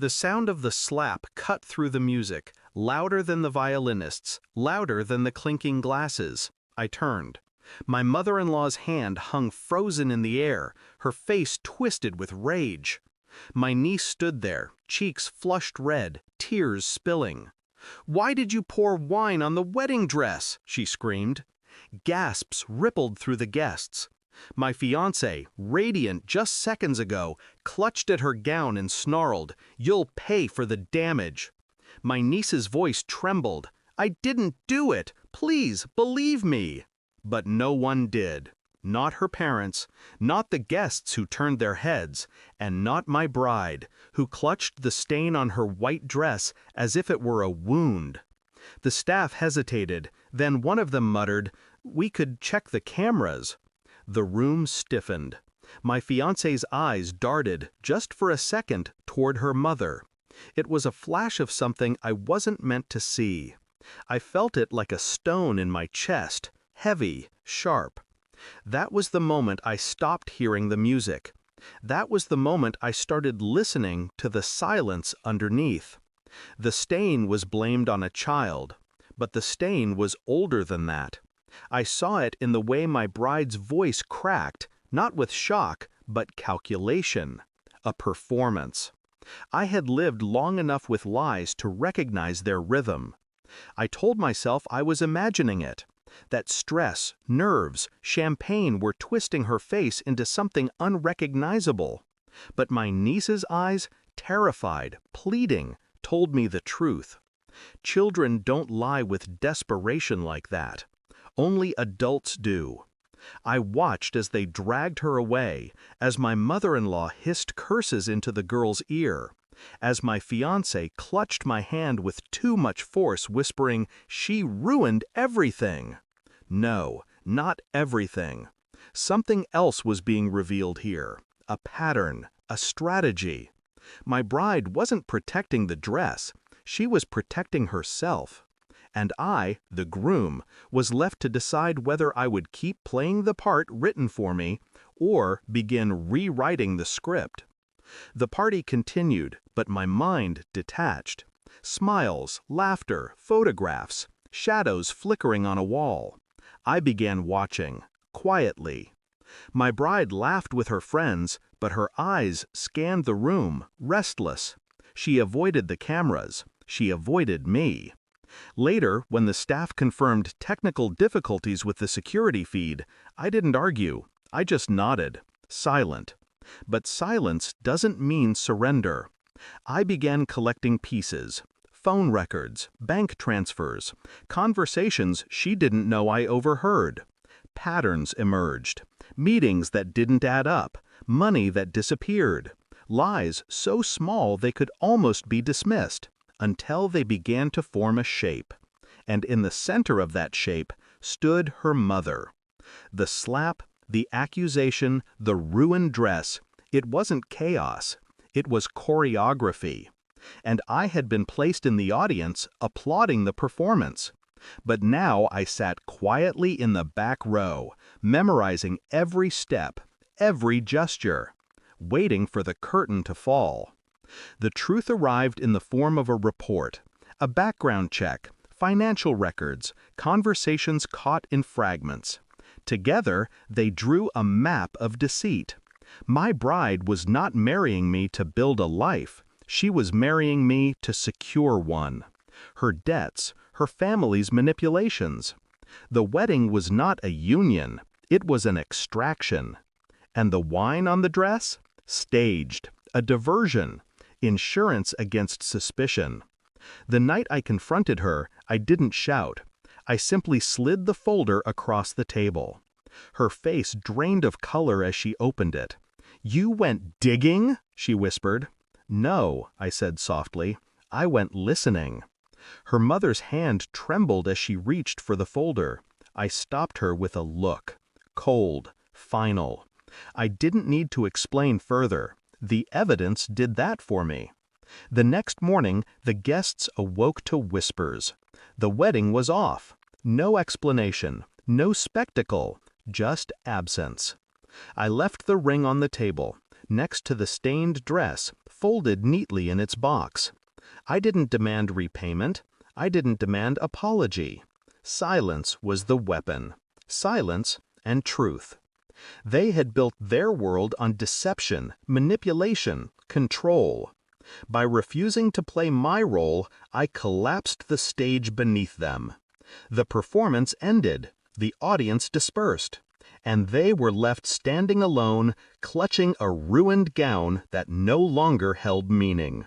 The sound of the slap cut through the music, louder than the violinists, louder than the clinking glasses. I turned. My mother-in-law's hand hung frozen in the air, her face twisted with rage. My niece stood there, cheeks flushed red, tears spilling. "Why did you pour wine on the wedding dress?" she screamed. Gasps rippled through the guests. My fiancé, radiant just seconds ago, clutched at her gown and snarled, "You'll pay for the damage." My niece's voice trembled. "I didn't do it! Please, believe me!" But no one did. Not her parents, not the guests who turned their heads, and not my bride, who clutched the stain on her white dress as if it were a wound. The staff hesitated, then one of them muttered, "We could check the cameras." The room stiffened. My fiancé's eyes darted, just for a second, toward her mother. It was a flash of something I wasn't meant to see. I felt it like a stone in my chest, heavy, sharp. That was the moment I stopped hearing the music. That was the moment I started listening to the silence underneath. The stain was blamed on a child, but the stain was older than that. I saw it in the way my bride's voice cracked, not with shock, but calculation, a performance. I had lived long enough with lies to recognize their rhythm. I told myself I was imagining it, that stress, nerves, champagne were twisting her face into something unrecognizable. But my niece's eyes, terrified, pleading, told me the truth. Children don't lie with desperation like that. Only adults do. I watched as they dragged her away, as my mother-in-law hissed curses into the girl's ear, as my fiancé clutched my hand with too much force, whispering, "She ruined everything." No, not everything. Something else was being revealed here, a pattern, a strategy. My bride wasn't protecting the dress, she was protecting herself. And I, the groom, was left to decide whether I would keep playing the part written for me or begin rewriting the script. The party continued, but my mind detached. Smiles, laughter, photographs, shadows flickering on a wall. I began watching, quietly. My bride laughed with her friends, but her eyes scanned the room, restless. She avoided the cameras. She avoided me. Later, when the staff confirmed technical difficulties with the security feed, I didn't argue. I just nodded, silent. But silence doesn't mean surrender. I began collecting pieces, phone records, bank transfers, conversations she didn't know I overheard. Patterns emerged, meetings that didn't add up, money that disappeared, lies so small they could almost be dismissed, until they began to form a shape. And in the center of that shape stood her mother. The slap, the accusation, the ruined dress, it wasn't chaos, it was choreography. And I had been placed in the audience applauding the performance. But now I sat quietly in the back row, memorizing every step, every gesture, waiting for the curtain to fall. The truth arrived in the form of a report, a background check, financial records, conversations caught in fragments. Together, they drew a map of deceit. My bride was not marrying me to build a life. She was marrying me to secure one. Her debts, her family's manipulations. The wedding was not a union, it was an extraction. And the wine on the dress? Staged, a diversion, insurance against suspicion. The night I confronted her, I didn't shout. I simply slid the folder across the table. Her face drained of color as she opened it. "You went digging?" she whispered. "No," I said softly. "I went listening." Her mother's hand trembled as she reached for the folder. I stopped her with a look. Cold, final. I didn't need to explain further. The evidence did that for me. The next morning, the guests awoke to whispers. The wedding was off. No explanation, no spectacle, just absence. I left the ring on the table. next to the stained dress, folded neatly in its box. I didn't demand repayment. I didn't demand apology. Silence was the weapon. Silence and truth. They had built their world on deception, manipulation, control. By refusing to play my role, I collapsed the stage beneath them. The performance ended, the audience dispersed, and they were left standing alone, clutching a ruined gown that no longer held meaning.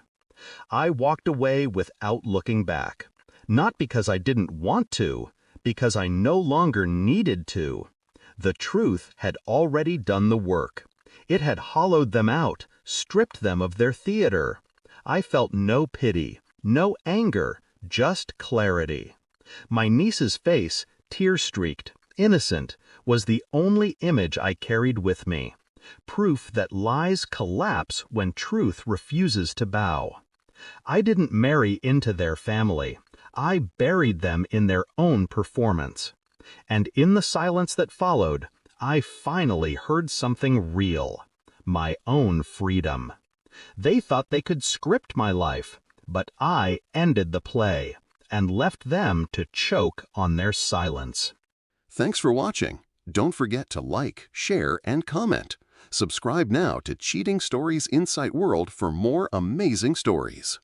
I walked away without looking back, not because I didn't want to, because I no longer needed to. The truth had already done the work. It had hollowed them out, stripped them of their theater. I felt no pity, no anger, just clarity. My niece's face, tear-streaked, innocent, was the only image I carried with me. Proof that lies collapse when truth refuses to bow. I didn't marry into their family. I buried them in their own performance. And in the silence that followed, I finally heard something real. My own freedom. They thought they could script my life, but I ended the play and left them to choke on their silence. Thanks for watching. Don't forget to like, share, and comment. Subscribe now to Cheating Stories Insight World for more amazing stories.